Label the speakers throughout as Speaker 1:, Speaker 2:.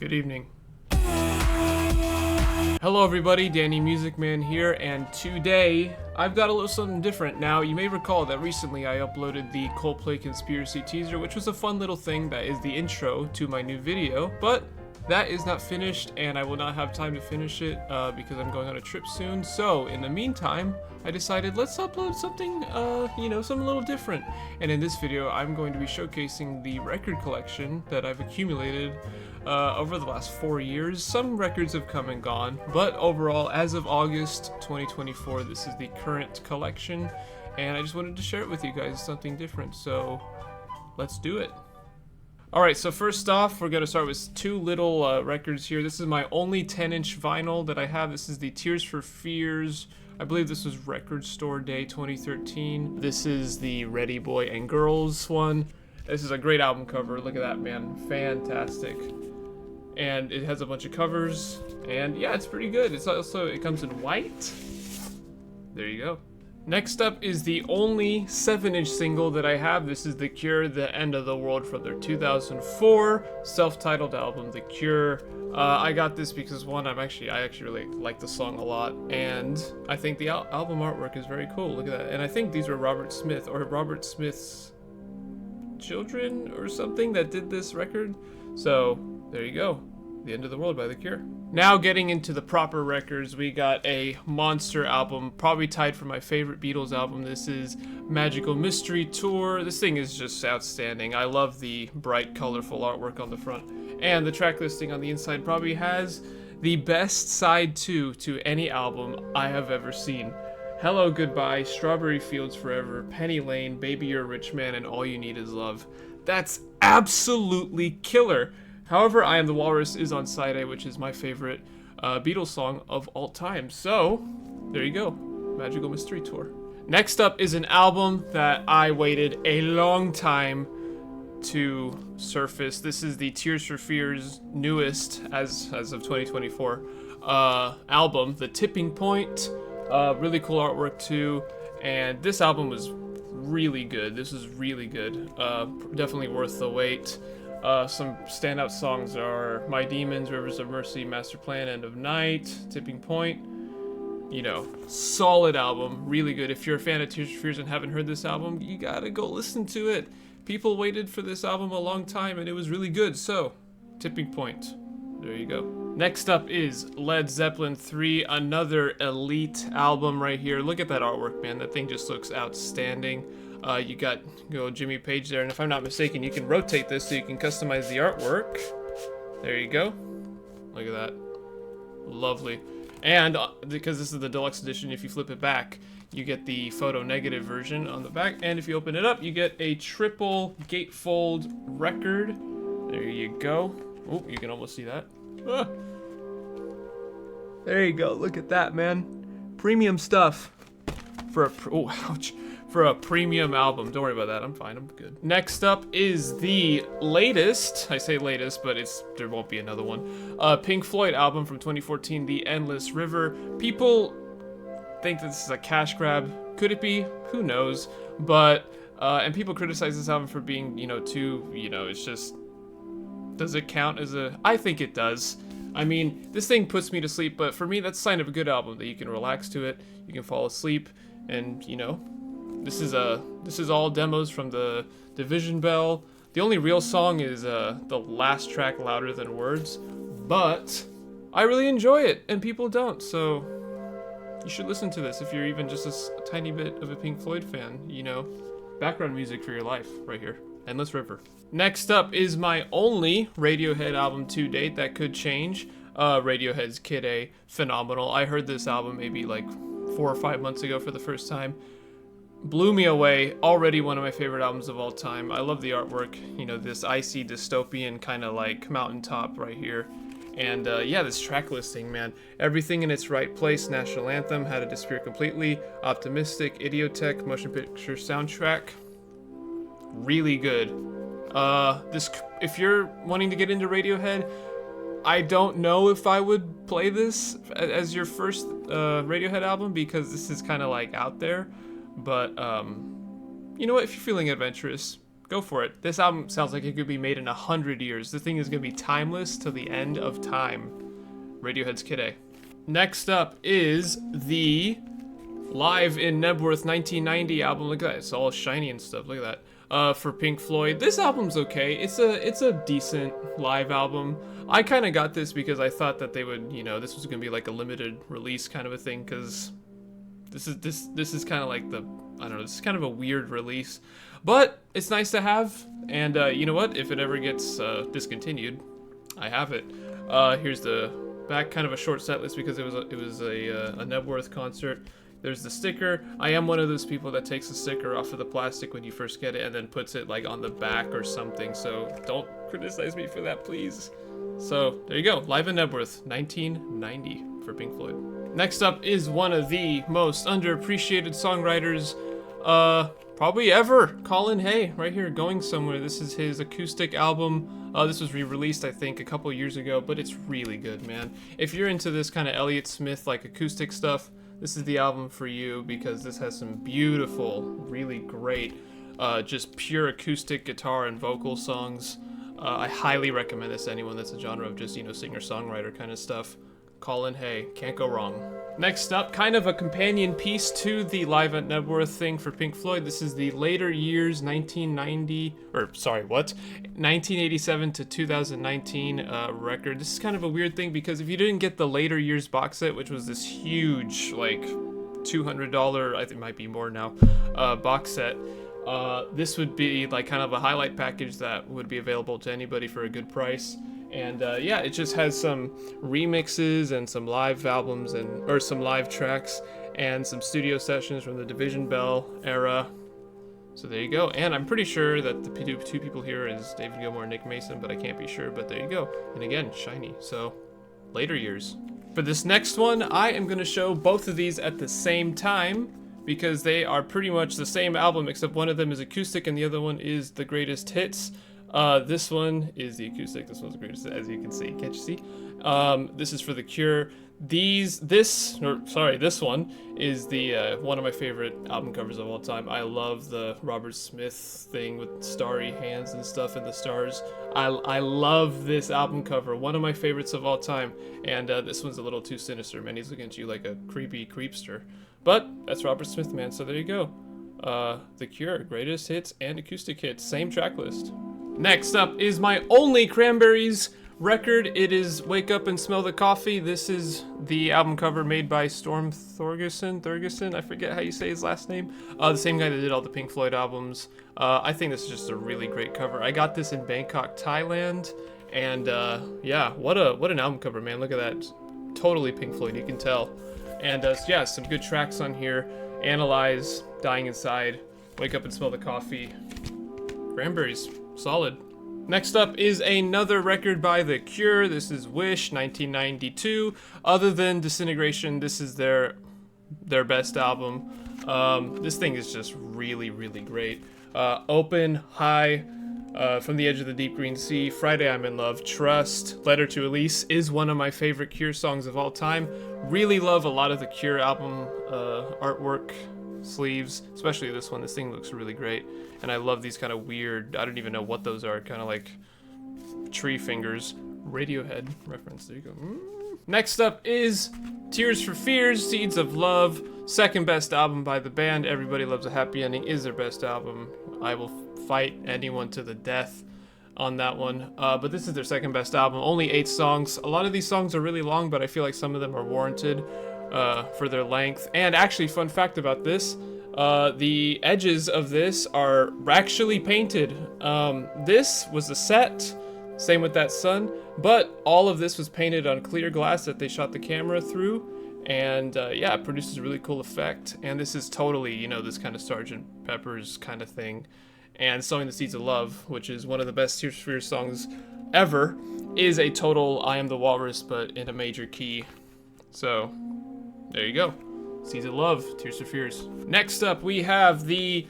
Speaker 1: Good evening. Hello everybody, Danny Music Man here, and today I've got a little something different. Now, you may recall that recently I uploaded the Coldplay conspiracy teaser, which was a fun little thing that is the intro to my new video, but that is not finished, and I will not have time to finish it because I'm going on a trip soon. So, in the meantime, I decided let's upload something, something a little different. And in this video, I'm going to be showcasing the record collection that I've accumulated over the last 4 years. Some records have come and gone, but overall, as of August 2024, this is the current collection, and I just wanted to share it with you guys, something different. So, let's do it. Alright, so first off, we're going to start with two little records here. This is my only 10-inch vinyl that I have. This is the Tears for Fears. I believe this was Record Store Day 2013. This is the Ready Boy and Girls one. This is a great album cover. Look at that, man. Fantastic. And it has a bunch of covers. And yeah, it's pretty good. It comes in white. There you go. Next up is the only 7-inch single that I have. This is The Cure, The End of the World, from their 2004 self-titled album, The Cure. I got this because one, I actually really like the song a lot, and I think the album artwork is very cool. Look at that. And I think these were Robert Smith's children or something that did this record. So there you go. The End of the World by The Cure. Now getting into the proper records, we got a monster album, probably tied for my favorite Beatles album. This is Magical Mystery Tour. This thing is just outstanding. I love the bright, colorful artwork on the front. And the track listing on the inside probably has the best side 2 to any album I have ever seen. Hello, Goodbye, Strawberry Fields Forever, Penny Lane, Baby You're a Rich Man, and All You Need Is Love. That's absolutely killer. However, I Am the Walrus is on side A, which is my favorite Beatles song of all time. So, there you go. Magical Mystery Tour. Next up is an album that I waited a long time to surface. This is the Tears for Fears newest, as of 2024, album, The Tipping Point. Really cool artwork too. And this album was really good. This is really good. Definitely worth the wait. Some standout songs are My Demons, Rivers of Mercy, Master Plan, End of Night, Tipping Point. You know, solid album, really good. If you're a fan of Tears for Fears and haven't heard this album, you gotta go listen to it. People waited for this album a long time and it was really good, so Tipping Point. There you go. Next up is Led Zeppelin 3, another elite album right here. Look at that artwork, man. That thing just looks outstanding. You got Jimmy Page there, and if I'm not mistaken, you can rotate this so you can customize the artwork. There you go. Look at that. Lovely. And because this is the deluxe edition, if you flip it back, you get the photo negative version on the back, and if you open it up, you get a triple gatefold record. There you go. Oh, you can almost see that. Ah. There you go. Look at that, man. Premium stuff for a premium album. Don't worry about that. I'm fine. I'm good. Next up is the latest. I say latest, but there won't be another one. Pink Floyd album from 2014, The Endless River. People think that this is a cash grab. Could it be? Who knows? But and people criticize this album for being, too, it's just, does it count as a? I think it does. I mean, this thing puts me to sleep, but for me, that's a sign of a good album, that you can relax to it, you can fall asleep, and this is all demos from the Division Bell. The only real song is the last track, Louder Than Words, but I really enjoy it, and people don't, so you should listen to this if you're even just a tiny bit of a Pink Floyd fan, background music for your life right here. Endless River. Next up is my only Radiohead album to date. That could change. Radiohead's Kid A, phenomenal. I heard this album maybe like 4 or 5 months ago for the first time. Blew me away. Already one of my favorite albums of all time. I love the artwork. This icy dystopian kind of like mountaintop right here. And yeah, this track listing, man. Everything in Its Right Place, National Anthem, How to Disappear Completely, Optimistic, Idiotech, Motion Picture Soundtrack. Really good. If you're wanting to get into Radiohead, I don't know if I would play this as your first Radiohead album, because this is kind of like out there. But you know what? If you're feeling adventurous, go for it. This album sounds like it could be made in 100 years. This thing is going to be timeless till the end of time. Radiohead's Kid A. Next up is the Live in Nebworth 1990 album. Look at that. It's all shiny and stuff. Look at that. For Pink Floyd. This album's okay. It's a decent live album. I kind of got this because I thought that they would, this was going to be like a limited release kind of a thing, because this is kind of like this is kind of a weird release. But it's nice to have, and you know what? If it ever gets discontinued, I have it. Here's the back, kind of a short set list because it was a Nebworth concert. There's the sticker. I am one of those people that takes the sticker off of the plastic when you first get it and then puts it like on the back or something. So don't criticize me for that, please. So there you go. Live in Nebworth, 1990 for Pink Floyd. Next up is one of the most underappreciated songwriters, probably ever. Colin Hay, right here, Going Somewhere. This is his acoustic album. This was re-released, I think, a couple years ago, but it's really good, man. If you're into this kind of Elliott Smith, like acoustic stuff, this is the album for you, because this has some beautiful, really great, just pure acoustic guitar and vocal songs. I highly recommend this to anyone that's a genre of just, singer-songwriter kind of stuff. Colin Hay, can't go wrong. Next up, kind of a companion piece to the Live at Nebworth thing for Pink Floyd. This is the later years 1987 to 2019 record. This is kind of a weird thing because if you didn't get the later years box set, which was this huge, like $200, I think it might be more now, box set, this would be like kind of a highlight package that would be available to anybody for a good price. And yeah, it just has some remixes and some live albums or some live tracks and some studio sessions from the Division Bell era. So there you go. And I'm pretty sure that the two people here is David Gilmour and Nick Mason, but I can't be sure. But there you go. And again, shiny. So later years. For this next one, I am going to show both of these at the same time, because they are pretty much the same album, except one of them is acoustic and the other one is the greatest hits. This one is the acoustic. This one's the greatest, as you can see. Can't you see? This is for The Cure. This one is the one of my favorite album covers of all time. I love the Robert Smith thing with starry hands and stuff and the stars. I love this album cover. One of my favorites of all time. And this one's a little too sinister, man. He's looking at you like a creepy creepster. But that's Robert Smith, man. So there you go. The Cure, greatest hits and acoustic hits. Same track list. Next up is my only Cranberries record. It is Wake Up and Smell the Coffee. This is the album cover made by Storm Thorgerson. I forget how you say his last name. The same guy that did all the Pink Floyd albums. I think this is just a really great cover. I got this in Bangkok, Thailand. And yeah, what an album cover, man. Look at that. Totally Pink Floyd, you can tell. And yeah, some good tracks on here. Analyze, Dying Inside, Wake Up and Smell the Coffee. Cranberries. Solid. Next up is another record by The Cure. This is Wish, 1992. Other than Disintegration, this is their best album. This thing is just really, really great. Open, High, From the Edge of the Deep Green Sea, Friday I'm in Love, Trust, Letter to Elise is one of my favorite Cure songs of all time. Really love a lot of the Cure album artwork, sleeves, especially this one. This thing looks really great. And I love these kind of weird, I don't even know what those are, kind of like tree fingers. Radiohead reference, there you go. Next up is Tears for Fears, Seeds of Love, second best album by the band. Everybody Loves a Happy Ending is their best album. I will fight anyone to the death on that one. But this is their second best album, only 8 songs. A lot of these songs are really long, but I feel like some of them are warranted for their length. And actually, fun fact about this, the edges of this are actually painted. This was a set, same with that sun, but all of this was painted on clear glass that they shot the camera through, and yeah, it produces a really cool effect. And this is totally, this kind of Sgt. Pepper's kind of thing. And Sowing the Seeds of Love, which is one of the best Tears for Fears songs ever, is a total I Am the Walrus, but in a major key. So, there you go. Seeds of Love, Tears for Fears. Next up, we have the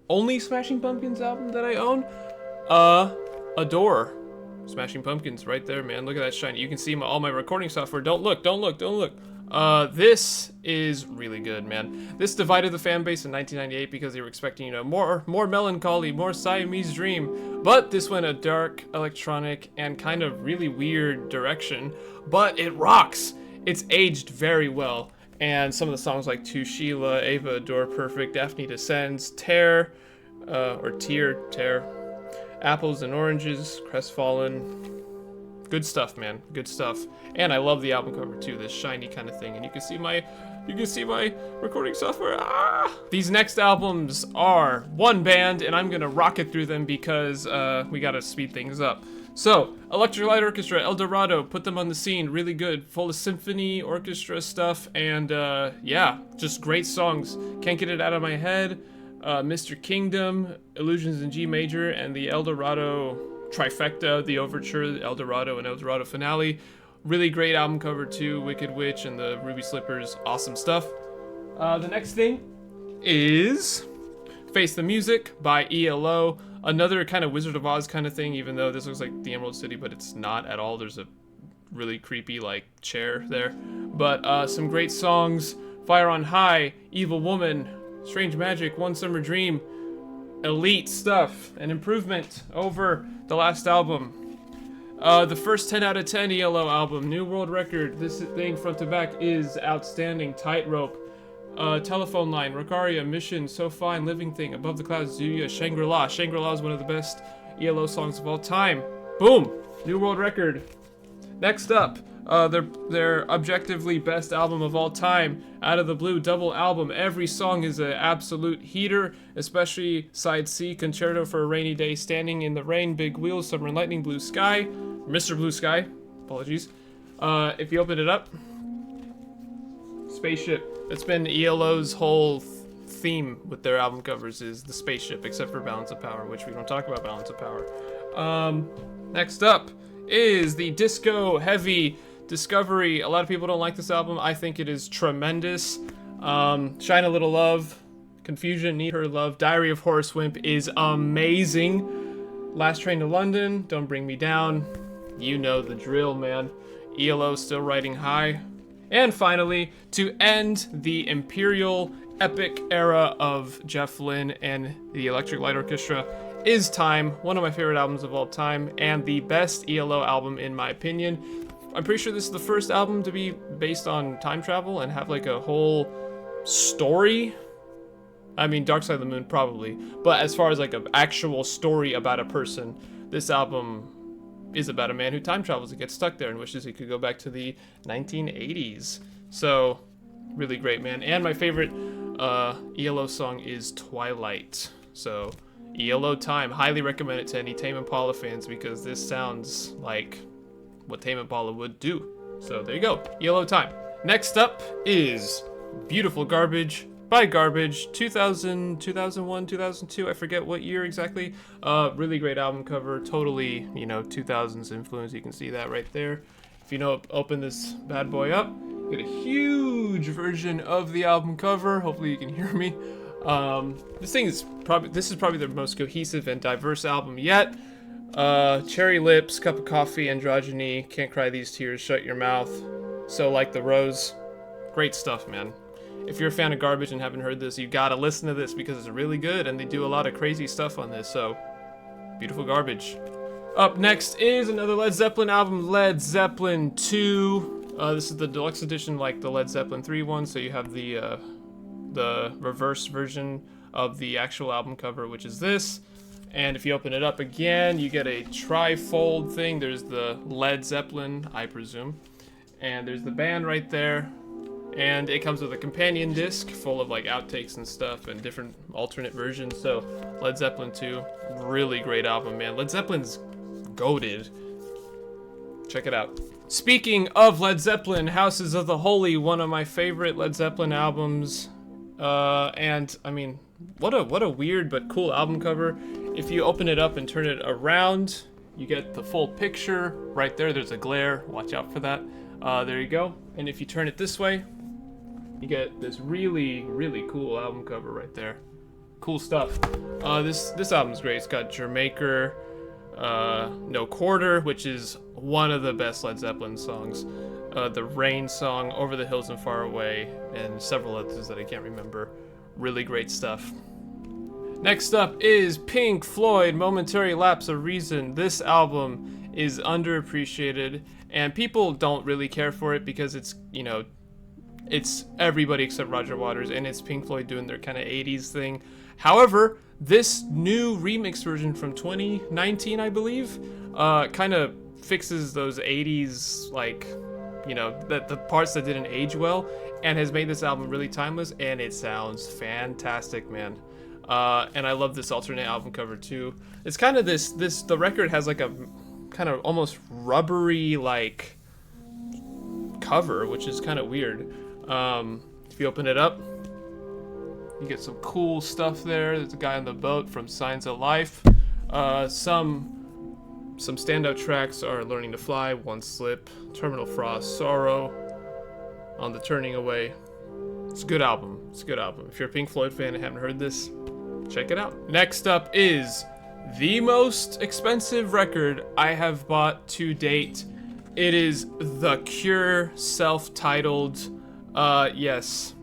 Speaker 1: only Smashing Pumpkins album that I own. Adore. Smashing Pumpkins right there, man. Look at that shiny. You can see all my recording software. Don't look. This is really good, man. This divided the fan base in 1998 because they were expecting, you know, more melancholy, more Siamese Dream. But this went a dark, electronic, and kind of really weird direction. But it rocks. It's aged very well. And some of the songs like To Sheila, Ava Adore Perfect, Daphne Descends, Tear, Tear, Apples and Oranges, Crestfallen. Good stuff, man. Good stuff. And I love the album cover too, this shiny kind of thing. And you can see my recording software. Ah! These next albums are one band, and I'm gonna rock it through them because we gotta speed things up. So, Electric Light Orchestra, El Dorado, put them on the scene, really good, full of symphony, orchestra stuff, and yeah, just great songs. Can't Get It Out of My Head, Mr. Kingdom, Illusions in G Major, and the El Dorado trifecta, the Overture, El Dorado, and El Dorado Finale. Really great album cover too, Wicked Witch and the Ruby Slippers, awesome stuff. The next thing is Face the Music by ELO. Another kind of Wizard of Oz kind of thing, even though this looks like the Emerald City, but it's not at all. There's a really creepy, like, chair there. But some great songs. Fire on High, Evil Woman, Strange Magic, One Summer Dream. Elite stuff. An improvement over the last album. The first 10 out of 10 ELO album. New world record. This thing front to back is outstanding. Tightrope. Telephone Line, Rocaria, Mission, So Fine, Living Thing, Above the Clouds, Zuya, Shangri-La. Shangri-La is one of the best ELO songs of all time. Boom! New world record. Next up, their objectively best album of all time, Out of the Blue double album. Every song is an absolute heater, especially Side C, Concerto for a Rainy Day, Standing in the Rain, Big Wheels, Summer and Lightning, Blue Sky, Mr. Blue Sky, apologies. If you open it up, Spaceship. It's been ELO's whole theme with their album covers is the spaceship, except for Balance of Power, which we don't talk about Balance of Power. Next up is the disco heavy Discovery. A lot of people don't like this album. I think it is tremendous. Shine a Little Love, Confusion, Need Her Love, Diary of Horace Wimp is amazing. Last Train to London, Don't Bring Me Down. You know the drill, man. ELO still riding high. And finally, to end the Imperial epic era of Jeff Lynne and the Electric Light Orchestra is Time, one of my favorite albums of all time, and the best ELO album in my opinion. I'm pretty sure this is the first album to be based on time travel and have like a whole story. I mean, Dark Side of the Moon probably, but as far as like an actual story about a person, this album is about a man who time travels and gets stuck there and wishes he could go back to the 1980s. So, really great, man. And my favorite ELO song is Twilight. So, ELO Time. Highly recommend it to any Tame Impala fans because this sounds like what Tame Impala would do. So, there you go. ELO Time. Next up is Beautiful Garbage by Garbage, 2000, 2001, 2002, I forget what year exactly. Really great album cover, totally, 2000s influence, you can see that right there. If you open this bad boy up, get a huge version of the album cover, hopefully you can hear me. This is probably their most cohesive and diverse album yet. Cherry Lips, Cup of Coffee, Androgyny, Can't Cry These Tears, Shut Your Mouth, So Like the Rose. Great stuff, man. If you're a fan of Garbage and haven't heard this, you gotta listen to this because it's really good and they do a lot of crazy stuff on this, so Beautiful Garbage. Up next is another Led Zeppelin album, Led Zeppelin 2. This is the deluxe edition like the Led Zeppelin 3 one, so you have the reverse version of the actual album cover, which is this. And if you open it up again, you get a tri-fold thing. There's the Led Zeppelin, I presume, and there's the band right there. And it comes with a companion disc full of like outtakes and stuff and different alternate versions. So Led Zeppelin 2, really great album, man. Led Zeppelin's goated. Check it out. Speaking of Led Zeppelin, Houses of the Holy, one of my favorite Led Zeppelin albums. And I mean, what a weird but cool album cover. If you open it up and turn it around, you get the full picture right there. There's a glare. Watch out for that. There you go. And if you turn it this way, you get this really, really cool album cover right there. Cool stuff. This album's great. It's got Jermaker, No Quarter, which is one of the best Led Zeppelin songs. the Rain song, Over the Hills and Far Away, and several others that I can't remember. Really great stuff. Next up is Pink Floyd, Momentary Lapse of Reason. This album is underappreciated, and people don't really care for it because it's, you know, it's everybody except Roger Waters, and it's Pink Floyd doing their kind of 80s thing. However, this new remix version from 2019, I believe, kind of fixes those 80s, like, you know, the parts that didn't age well, and has made this album really timeless, and it sounds fantastic, man. And I love this alternate album cover too. It's kind of the record has like a kind of almost rubbery like cover, which is kind of weird. If you open it up, you get some cool stuff there. There's a guy on the boat from Signs of Life. Some standout tracks are Learning to Fly, One Slip, Terminal Frost, Sorrow, On the Turning Away. It's a good album. It's a good album. If you're a Pink Floyd fan and haven't heard this, check it out. Next up is the most expensive record I have bought to date. It is The Cure, self-titled. Yes,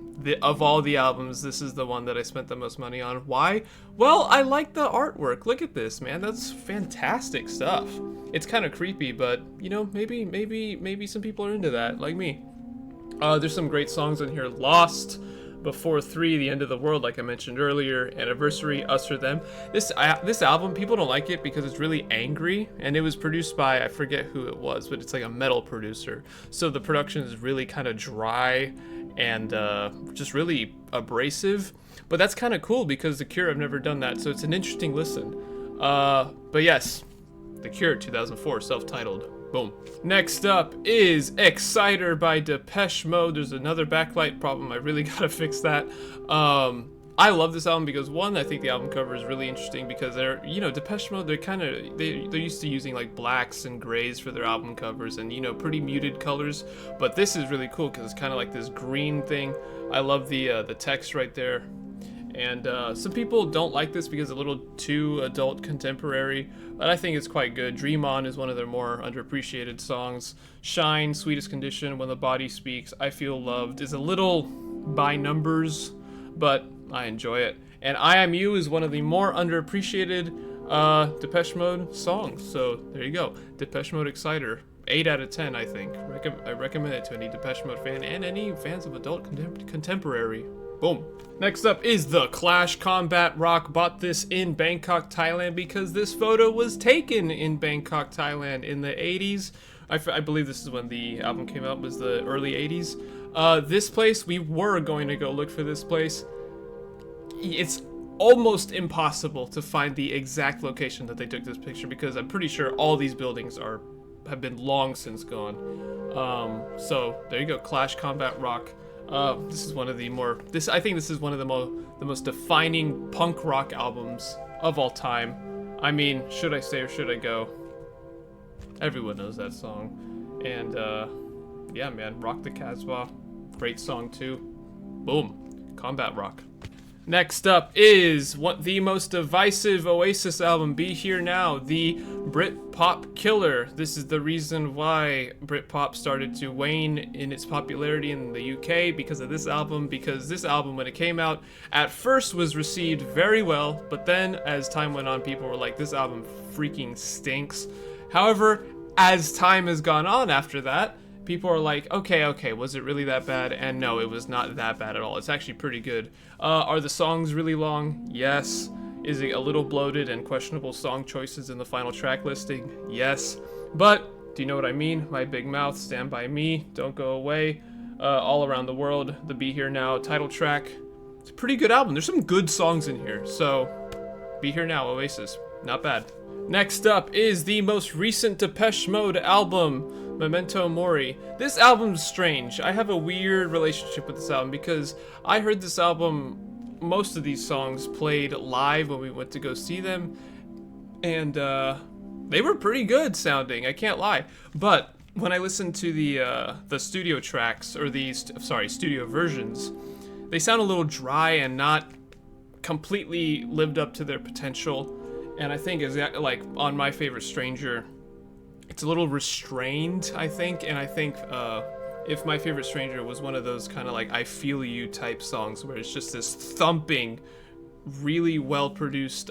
Speaker 1: of all the albums, this is the one that I spent the most money on. Why? Well, I like the artwork. Look at this, man. That's fantastic stuff. It's kind of creepy, but you know, maybe some people are into that, like me. There's some great songs on here. Lost, Before 3, The End of the World, like I mentioned earlier, Anniversary, Us or Them. This album, people don't like it because it's really angry, and it was produced by, I forget who it was, but it's like a metal producer. So the production is really kind of dry and just really abrasive. But that's kind of cool because The Cure have never done that, so it's an interesting listen. But yes, The Cure, 2004, self-titled. Boom. Next up is Exciter by Depeche Mode. There's another backlight problem. I really gotta fix that. I love this album because, one, I think the album cover is really interesting because they're, you know, Depeche Mode, they're used to using like blacks and grays for their album covers and, you know, pretty muted colors. But this is really cool because it's kind of like this green thing. I love the text right there. And some people don't like this because it's a little too adult contemporary, but I think it's quite good. Dream On is one of their more underappreciated songs. Shine, Sweetest Condition, When the Body Speaks, I Feel Loved is a little by numbers, but I enjoy it. And I Am You is one of the more underappreciated Depeche Mode songs. So there you go. Depeche Mode Exciter. 8 out of 10, I think. I recommend it to any Depeche Mode fan and any fans of adult contemporary. Boom. Next up is The Clash, Combat Rock. Bought this in Bangkok, Thailand because this photo was taken in Bangkok, Thailand in the 80s. I believe this is when the album came out, was the early 80s. This place, we were going to go look for this place. It's almost impossible to find the exact location that they took this picture because I'm pretty sure all these buildings have been long since gone. So there you go, Clash, Combat Rock. This is one of the I think this is one of the most defining punk rock albums of all time. I mean, Should I Stay or Should I Go? Everyone knows that song. And, yeah, man, Rock the Casbah. Great song, too. Boom. Combat Rock. Next up is the most divisive Oasis album, Be Here Now, the Britpop killer. This is the reason why Britpop started to wane in its popularity in the UK because of this album, because this album, when it came out, at first was received very well, but then as time went on, people were like, this album freaking stinks. However, as time has gone on after that, people are like, okay, was it really that bad? And no, it was not that bad at all. It's actually pretty good. Are the songs really long? Yes. Is it a little bloated and questionable song choices in the final track listing? Yes. But, do you know what I mean? My Big Mouth, Stand By Me, Don't Go Away, All Around the World, the Be Here Now title track. It's a pretty good album. There's some good songs in here. So, Be Here Now, Oasis. Not bad. Next up is the most recent Depeche Mode album, Memento Mori. This album's strange. I have a weird relationship with this album because I heard this album, most of these songs played live when we went to go see them, and they were pretty good sounding, I can't lie. But when I listened to the studio tracks, or studio versions, they sound a little dry and not completely lived up to their potential. And I think, like, on My Favorite Stranger, it's a little restrained, I think, and I think if My Favorite Stranger was one of those kind of like I Feel You type songs where it's just this thumping, really well produced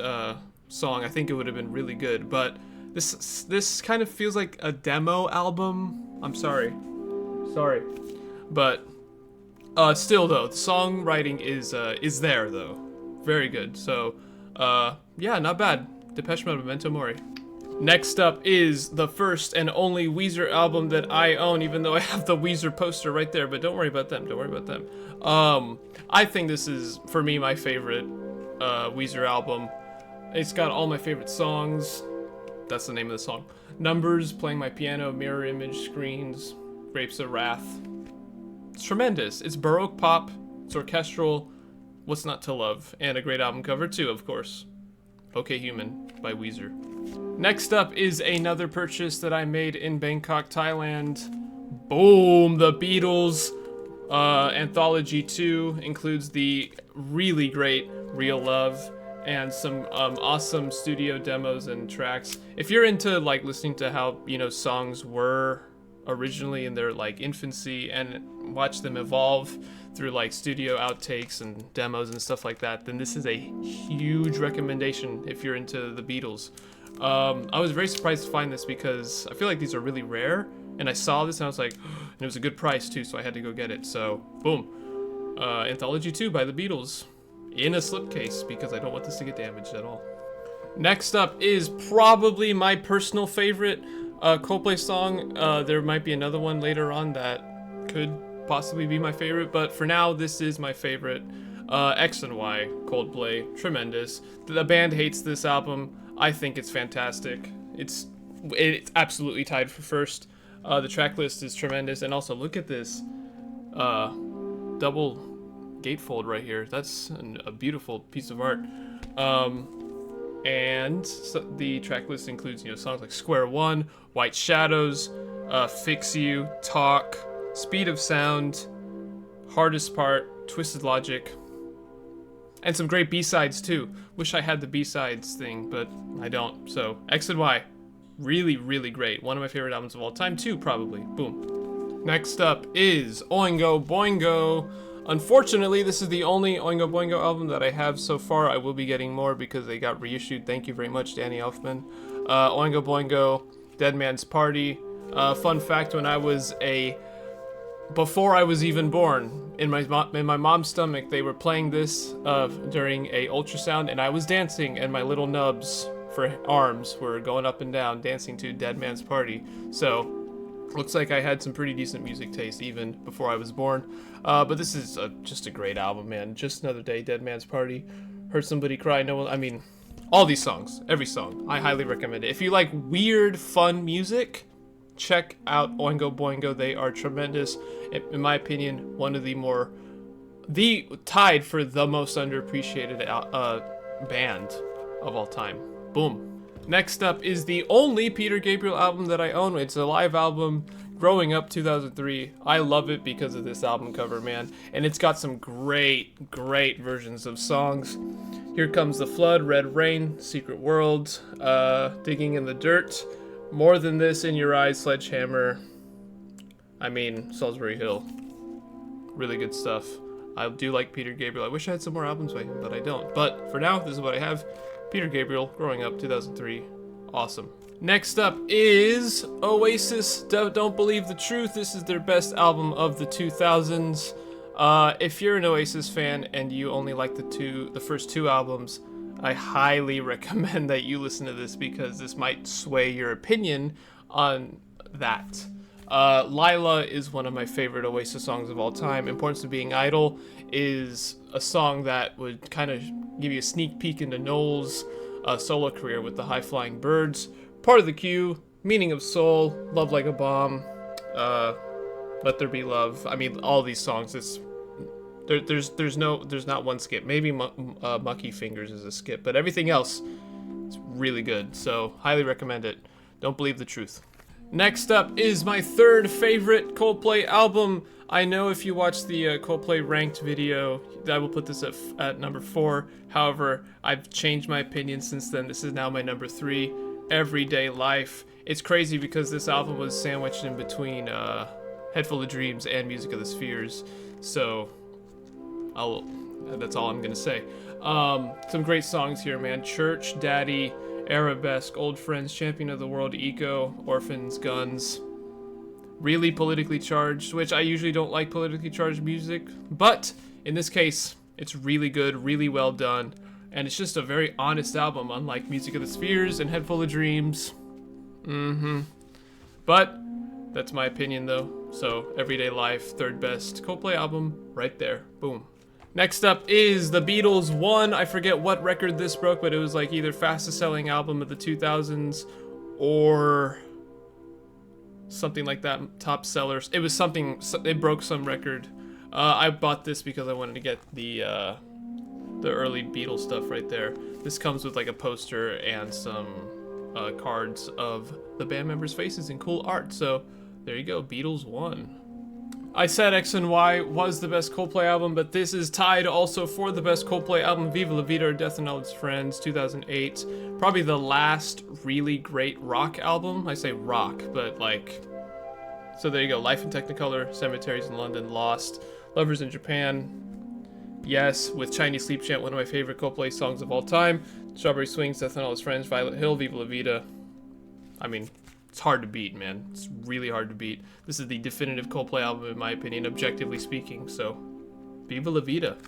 Speaker 1: song, I think it would have been really good. But this kind of feels like a demo album. I'm sorry, but still though, the songwriting is there though, very good. So yeah, not bad. Depeche Mode, Memento Mori. Next up is the first and only Weezer album that I own, even though I have the Weezer poster right there, but don't worry about them, I think this is, for me, my favorite Weezer album. It's got all my favorite songs. That's the name of the song. Numbers, Playing My Piano, Mirror Image, Screens, Grapes of Wrath. It's tremendous. It's Baroque pop, it's orchestral, what's not to love, and a great album cover too, of course. Okay Human by Weezer. Next up is another purchase that I made in Bangkok, Thailand. Boom! The Beatles Anthology 2 includes the really great Real Love and some awesome studio demos and tracks. If you're into like listening to how, songs were originally in their like infancy and watch them evolve through like studio outtakes and demos and stuff like that, then this is a huge recommendation if you're into the Beatles. I was very surprised to find this because I feel like these are really rare, and I saw this and I was like, and it was a good price too, so I had to go get it. So boom, Anthology 2 by the Beatles in a slipcase because I don't want this to get damaged at all. Next up is probably my personal favorite Coldplay song. There might be another one later on that could possibly be my favorite, but for now this is my favorite. X and Y, Coldplay, tremendous. The band hates this album. I think it's fantastic. It's absolutely tied for first. The track list is tremendous, and also look at this double gatefold right here. That's a beautiful piece of art. And so the track list includes songs like Square One, White Shadows, Fix You, Talk, Speed of Sound, Hardest Part, Twisted Logic, and some great B-sides too. Wish I had the B-sides thing, but I don't. So X and Y, really, really great. One of my favorite albums of all time too, probably. Boom. Next up is Oingo Boingo. Unfortunately, this is the only Oingo Boingo album that I have so far. I will be getting more because they got reissued. Thank you very much, Danny Elfman. Oingo Boingo, Dead Man's Party. Fun fact, before I was even born, in my mom's stomach, they were playing this during a ultrasound, and I was dancing, and my little nubs for arms were going up and down, dancing to Dead Man's Party. So, looks like I had some pretty decent music taste even before I was born. But this is just a great album, man. Just Another Day, Dead Man's Party, Heard Somebody Cry. All these songs, every song, I highly recommend it. If you like weird, fun music, check out Oingo Boingo. They are tremendous. In my opinion, one of tied for the most underappreciated band of all time. Boom. Next up is the only Peter Gabriel album that I own. It's a live album, Growing Up 2003. I love it because of this album cover, man. And it's got some great, great versions of songs. Here Comes the Flood, Red Rain, Secret World, Digging in the Dirt, More Than This, In Your Eyes, Sledgehammer. Salisbury Hill. Really good stuff. I do like Peter Gabriel. I wish I had some more albums by him, but I don't. But for now, this is what I have. Peter Gabriel, Growing Up 2003. Awesome. Next up is Oasis, Don't Believe the Truth. This is their best album of the 2000s. If you're an Oasis fan and you only like the first two albums, I highly recommend that you listen to this because this might sway your opinion on that. Lila is one of my favorite Oasis songs of all time. Importance of Being Idle is a song that would kind of give you a sneak peek into Noel's solo career with the High Flying Birds. Part of the Queue, Meaning of Soul, Love Like a Bomb, Let There Be Love. All these songs. There's not one skip. Maybe Mucky Fingers is a skip, but everything else is really good. So highly recommend it. Don't Believe the Truth. Next up is my third favorite Coldplay album. I know if you watch the Coldplay ranked video, I will put this at number 4. However, I've changed my opinion since then. This is now my number 3, Everyday Life. It's crazy because this album was sandwiched in between Head Full of Dreams and Music of the Spheres. So that's all I'm gonna say. Some great songs here, man. Church, Daddy, Arabesque, Old Friends, Champion of the World, Eco, Orphans, Guns. Really politically charged, which I usually don't like politically charged music, but in this case, it's really good, really well done, and it's just a very honest album, unlike Music of the Spheres and Head Full of Dreams. But that's my opinion, though. So, Everyday Life, third best Coldplay album, right there. Boom. Next up is the Beatles 1. I forget what record this broke, but it was like either fastest selling album of the 2000s or something like that, top sellers. It was something, it broke some record. I bought this because I wanted to get the early Beatles stuff right there. This comes with like a poster and some cards of the band members' faces and cool art. So there you go, Beatles 1. I said X and Y was the best Coldplay album, but this is tied also for the best Coldplay album, Viva La Vida or Death and All Its Friends, 2008. Probably the last really great rock album. I say rock, but like... So there you go, Life in Technicolor, Cemeteries in London, Lost, Lovers in Japan, Yes, with Chinese Sleep Chant, one of my favorite Coldplay songs of all time, Strawberry Swings, Death and All Its Friends, Violet Hill, Viva La Vida. I mean... It's hard to beat, man. It's really hard to beat. This is the definitive Coldplay album, in my opinion, objectively speaking, so Viva La Vida.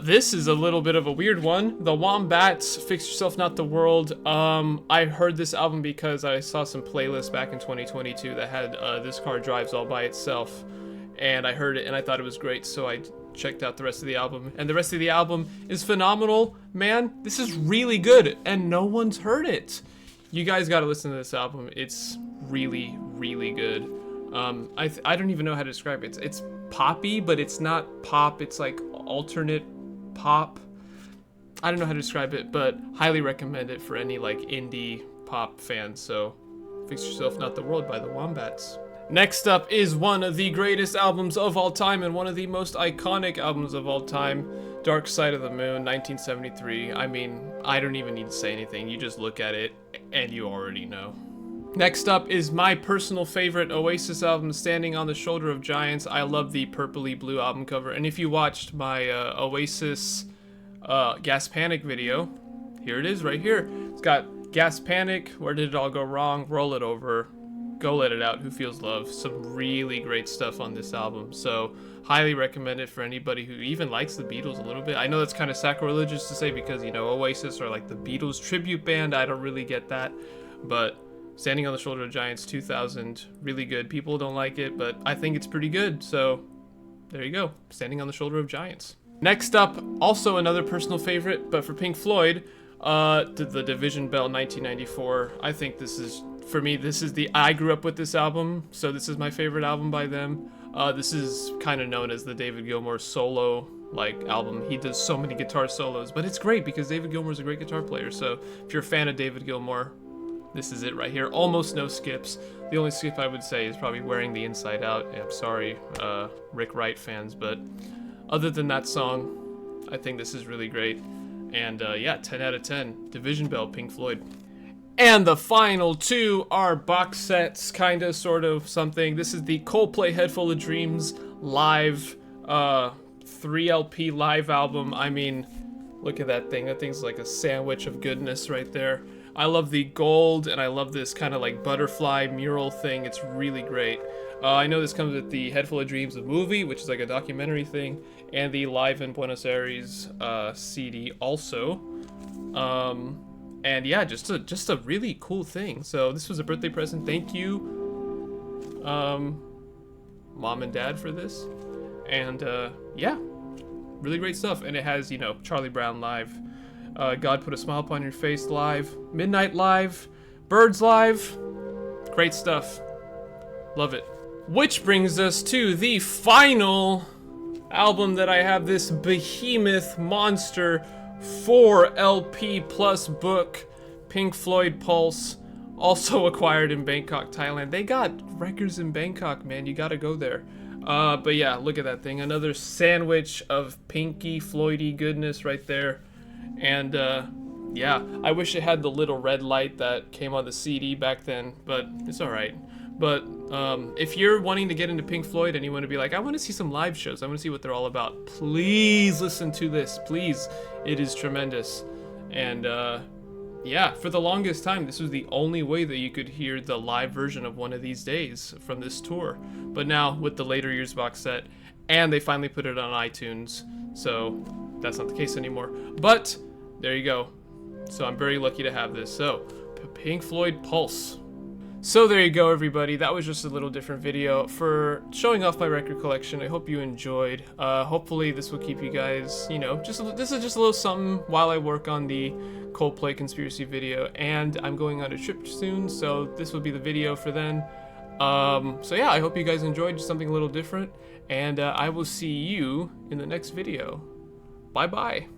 Speaker 1: This is a little bit of a weird one. The Wombats, Fix Yourself Not the World. I heard this album because I saw some playlists back in 2022 that had This Car Drives All By Itself, and I heard it and I thought it was great, so I checked out the rest of the album, and the rest of the album is phenomenal. Man, this is really good, and no one's heard it. You guys gotta listen to this album. It's really, really good. I don't even know how to describe it. It's poppy, but it's not pop. It's like alternate pop. I don't know how to describe it, but highly recommend it for any like indie pop fans. So, Fix Yourself Not the World by the Wombats. Next up is one of the greatest albums of all time and one of the most iconic albums of all time, Dark Side of the Moon, 1973. I mean, I don't even need to say anything. You just look at it and you already know. Next up is my personal favorite Oasis album, Standing on the Shoulder of Giants. I love the purpley blue album cover. And if you watched my Oasis Gas Panic video, here it is right here. It's got Gas Panic, Where Did It All Go Wrong, Roll It Over, Go Let It Out, Who Feels Love. Some really great stuff on this album. So highly recommend it for anybody who even likes the Beatles a little bit. I know that's kind of sacrilegious to say because, you know, Oasis are like the Beatles tribute band. I don't really get that. But Standing on the Shoulder of Giants 2000, really good. People don't like it, but I think it's pretty good. So there you go, Standing on the Shoulder of Giants. Next up, also another personal favorite, but for Pink Floyd, the Division Bell 1994. I think this is, for me, I grew up with this album, so this is my favorite album by them. This is kind of known as the David Gilmour solo album. He does so many guitar solos, but it's great because David Gilmour's a great guitar player. So if you're a fan of David Gilmour, this is it right here. Almost no skips. The only skip I would say is probably Wearing the Inside Out. I'm sorry, Rick Wright fans, but other than that song, I think this is really great. And yeah, 10 out of 10. Division Bell, Pink Floyd. And the final two are box sets, kind of, sort of, something. This is the Coldplay Head Full of Dreams live, 3LP live album. I mean, look at that thing. That thing's like a sandwich of goodness right there. I love the gold, and I love this kind of like butterfly mural thing. It's really great. I know this comes with the Head Full of Dreams, the movie, which is like a documentary thing, and the Live in Buenos Aires CD also. And yeah, just a really cool thing. So this was a birthday present. Thank you, Mom and Dad, for this. And yeah, really great stuff. And it has, you know, Charlie Brown live, God Put a Smile Upon Your Face live, Midnight live, Birds live. Great stuff. Love it. Which brings us to the final album that I have, this behemoth monster 4LP plus book, Pink Floyd Pulse, also acquired in Bangkok, Thailand. They got records in Bangkok, man. You gotta go there. But yeah, look at that thing. Another sandwich of pinky Floydy goodness right there. And yeah, I wish it had the little red light that came on the CD back then, but it's alright. But if you're wanting to get into Pink Floyd and you want to be like, I want to see some live shows, I want to see what they're all about, please listen to this. Please. It is tremendous. And yeah, for the longest time, this was the only way that you could hear the live version of One of These Days from this tour. But now, with the later years box set, and they finally put it on iTunes, so that's not the case anymore. But there you go. So I'm very lucky to have this. So, Pink Floyd Pulse. So there you go, everybody. That was just a little different video for showing off my record collection. I hope you enjoyed. Hopefully this will keep you guys, you know, this is just a little something while I work on the Coldplay conspiracy video. And I'm going on a trip soon, so this will be the video for then. So yeah, I hope you guys enjoyed, just something a little different. And I will see you in the next video. Bye-bye.